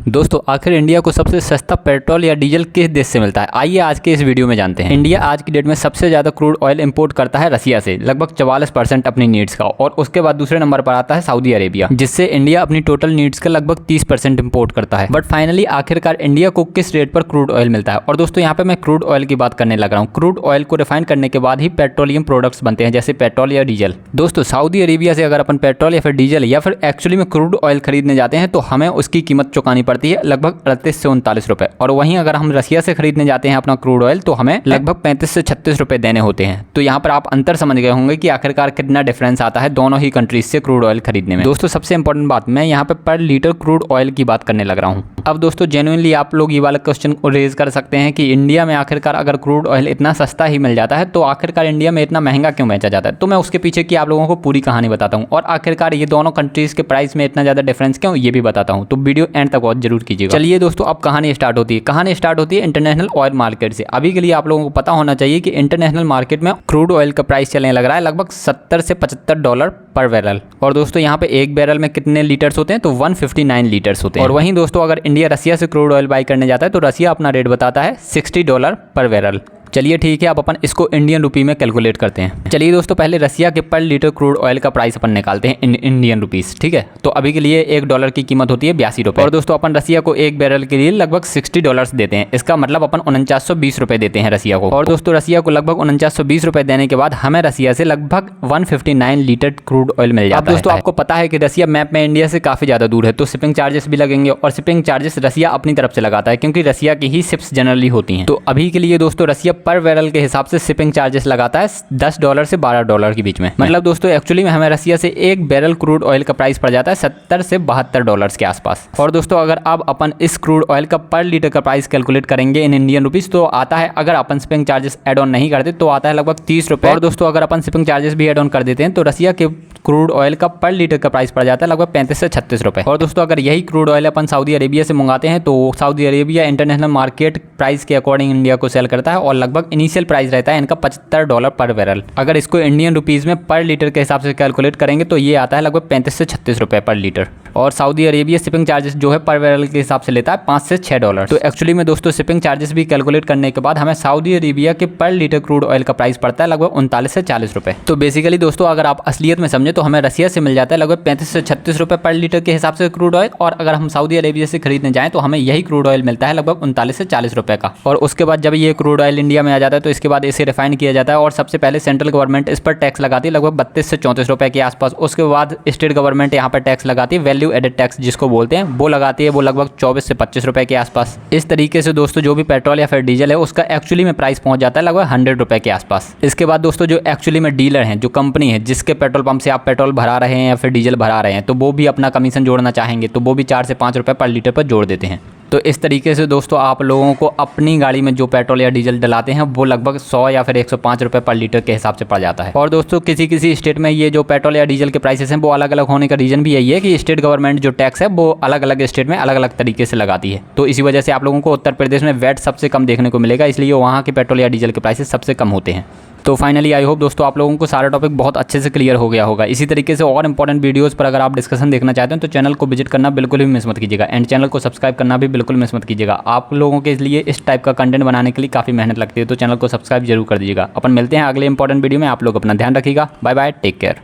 दोस्तों आखिर इंडिया को सबसे सस्ता पेट्रोल या डीजल किस देश से मिलता है, आइए आज के इस वीडियो में जानते हैं। इंडिया आज की डेट में सबसे ज्यादा क्रूड ऑयल इंपोर्ट करता है रसिया से, लगभग 44% अपनी नीड्स का, और उसके बाद दूसरे नंबर पर आता है सऊदी अरेबिया, जिससे इंडिया अपनी टोटल नीड्स का लगभग 30% इंपोर्ट करता है। बट फाइनली आखिरकार इंडिया को किस रेट पर क्रूड ऑयल मिलता है। और दोस्तों यहाँ पे मैं क्रूड ऑयल की बात करने लग रहा हूँ। क्रूड ऑयल को रिफाइन करने के बाद ही पेट्रोलियम प्रोडक्ट्स बनते हैं, जैसे पेट्रोल या डीजल। दोस्तों सऊदी अरेबिया से अगर अपन पेट्रोल या फिर डीजल या फिर एक्चुअली में क्रूड ऑयल खरीदने जाते हैं तो हमें उसकी कीमत चुकानी पड़ती है लगभग 38 से 39 रुपए, और वहीं अगर हम रसिया से खरीदने जाते हैं अपना क्रूड ऑयल तो हमें लगभग 35 से 36 रुपए देने होते हैं। तो यहाँ पर आप अंतर समझ गए होंगे कि आखिरकार कितना डिफरेंस आता है दोनों ही कंट्रीज से क्रूड ऑयल खरीदने में। दोस्तों सबसे इंपॉर्टेंट बात, मैं यहाँ पर लीटर क्रूड ऑयल की बात करने लग रहा हूँ। अब दोस्तों जेन्युइनली आप लोग ये वाला क्वेश्चन रेज कर सकते हैं कि इंडिया में आखिरकार अगर क्रूड ऑयल इतना सस्ता ही मिल जाता है तो आखिरकार इंडिया में इतना महंगा क्यों बेचा जाता है। तो मैं उसके पीछे की आप लोगों को पूरी कहानी बताता हूँ, और आखिरकार ये दोनों कंट्रीज के प्राइस में इतना ज्यादा डिफरेंस क्यों, ये भी बताता हूँ। तो वीडियो एंड तक वॉच जरूर कीजिएगा। चलिए दोस्तों अब कहानी स्टार्ट होती है। कहानी स्टार्ट होती है इंटरनेशनल ऑयल मार्केट से। अभी के लिए आप लोगों को पता होना चाहिए कि इंटरनेशनल मार्केट में क्रूड ऑयल का प्राइस चलने लग रहा है लगभग 70 से 75 डॉलर पर बैरल। और दोस्तों यहाँ पे एक बैरल में कितने लीटर्स होते हैं, तो 159 लीटर्स होते हैं। और वहीं दोस्तों अगर इंडिया रसिया से क्रूड ऑयल बाई करने जाता है तो रसिया अपना रेट बताता है $60 पर बैरल। चलिए ठीक है, अब अपन इसको इंडियन रुपी में कैलकुलेट करते हैं। चलिए दोस्तों पहले रसिया के पर लीटर क्रूड ऑयल का प्राइस अपन निकालते हैं इंडियन रुपीस। ठीक है, तो अभी के लिए $1 की कीमत होती है 82 रुपये, और दोस्तों अपन रसिया को एक बैरल के लिए लगभग $60 देते हैं। इसका मतलब अपन 4920 रुपये देते हैं रसिया को। और दोस्तों रसिया को लगभग 4920 रुपये देने के बाद हमें रसिया से लगभग 159 लीटर क्रूड ऑयल मिल जाता है। दोस्तों आपको पता है कि रसिया मैप में इंडिया से काफी ज्यादा दूर है, तो शिपिंग चार्जेस भी लगेंगे, और शिपिंग चार्जेस रसिया अपनी तरफ से लगाता है क्योंकि रसिया की ही शिप्स जनरली होती हैं। तो अभी के लिए दोस्तों रसिया पर बैरल के हिसाब से शिपिंग चार्जेस लगाता है $10 से $12 के बीच में। मतलब दोस्तों एक्चुअली में हमें रसिया से एक बैरल क्रूड ऑयल का प्राइस पड़ जाता है $70 से $72 के आसपास। और दोस्तों अगर अब अपन इस क्रूड ऑयल का पर लीटर का प्राइस कैलकुलेट करेंगे इन इंडियन रुपीस तो आता है, अगर अपन शिपिंग चार्जेस एड ऑन नहीं करते तो आता है लगभग 30 रुपये। और दोस्तों अगर अपन शिपिंग चार्जेस भी एड ऑन कर देते हैं तो रसिया के क्रूड ऑयल का पर लीटर का प्राइस पड़ जाता है लगभग 35 से 36 रुपये। और दोस्तों अगर यही क्रूड ऑयल अपन सऊदी अरेबिया से मंगाते हैं तो Saudi Arabia international market price के अकॉर्डिंग इंडिया को सेल करता है, और लगभग इनिशियल प्राइस रहता है इनका $75 पर बैरल। अगर इसको इंडियन रुपीस में पर लीटर के हिसाब से कैलकुलेट करेंगे तो ये आता है लगभग 35 से 36 रुपये पर लीटर। और सऊदी अरेबिया शिपिंग चार्जेस जो है पर बैरल के हिसाब से लेता है $5 से $6। तो एक्चुअली में दोस्तों शिपिंग चार्जेस भी कैलकुलेट करने के बाद हमें सऊदी अरेबिया के पर लीटर क्रूड ऑयल का प्राइस पड़ता है लगभग 39 से 40 रुपये। तो बेसिकली दोस्तों अगर आप असलियत में समझे तो हमें रसिया से मिल जाता है लगभग 35 से 36 रुपये पर लीटर के हिसाब से क्रूड ऑयल, और अगर हम सऊदी अरेबिया से खरीदने जाएं तो हमें यही क्रूड ऑयल मिलता है लगभग 39 से 40 रुपये का। और उसके बाद जब ये क्रूड ऑयल इंडिया में आ जाता है तो इसके बाद इसे रिफाइन किया जाता है, और सबसे पहले सेंट्रल गवर्नमेंट इस पर टैक्स लगाती है लगभग 32 से 34 रुपये के आसपास। उसके बाद स्टेट गवर्नमेंट यहाँ पर टैक्स लगाती है, वैल्यू एडेड टैक्स जिसको बोलते हैं, वो लगाती है, वो लगभग 24 से 25 रुपये के आसपास। इस तरीके से दोस्तों जो भी पेट्रोल या फिर डीजल है उसका एक्चुअली में प्राइस पहुंच जाता है लगभग 100 रुपये के आसपास। इसके बाद दोस्तों जो एक्चुअली में डीलर हैं, जो कंपनी है जिसके पेट्रोल पंप से आप पेट्रोल भरा रहे हैं या फिर डीजल भरा रहे हैं, तो वो भी अपना कमीशन जोड़ना चाहेंगे तो वो भी 4 से 5 रुपये पर लीटर पर जोड़ देते हैं। तो इस तरीके से दोस्तों आप लोगों को अपनी गाड़ी में जो पेट्रोल या डीजल डलाते हैं वो लगभग 100 या फिर 105 रुपये पर लीटर के हिसाब से पड़ जाता है। और दोस्तों किसी किसी स्टेट में ये जो पेट्रोल या डीजल के प्राइसेस हैं वो अलग अलग होने का रीजन भी यही है कि स्टेट गवर्नमेंट जो टैक्स है वो अलग अलग स्टेट में अलग अलग तरीके से लगाती है। तो इसी वजह से आप लोगों को उत्तर प्रदेश में वैट सबसे कम देखने को मिलेगा, इसलिए वहाँ के पेट्रोल या डीजल के प्राइसेस सबसे कम होते हैं। तो फाइनली आई होप दोस्तों आप लोगों को सारा टॉपिक बहुत अच्छे से क्लियर हो गया होगा। इसी तरीके से और इंपॉर्टेंट वीडियोस पर अगर आप डिस्कशन देखना चाहते हैं तो चैनल को विजिट करना बिल्कुल भी मिस मत कीजिएगा, एंड चैनल को सब्सक्राइब करना भी बिल्कुल मिस मत कीजिएगा। आप लोगों के लिए इस टाइप का कंटेंट बनाने के लिए काफ़ी मेहनत लगती है, तो चैनल को सब्सक्राइब जरूर कर दीजिएगा। अपन मिलते हैं अगले इंपॉर्टेंट वीडियो में। आप लोग अपना ध्यान रखिएगा। Bye bye, take care.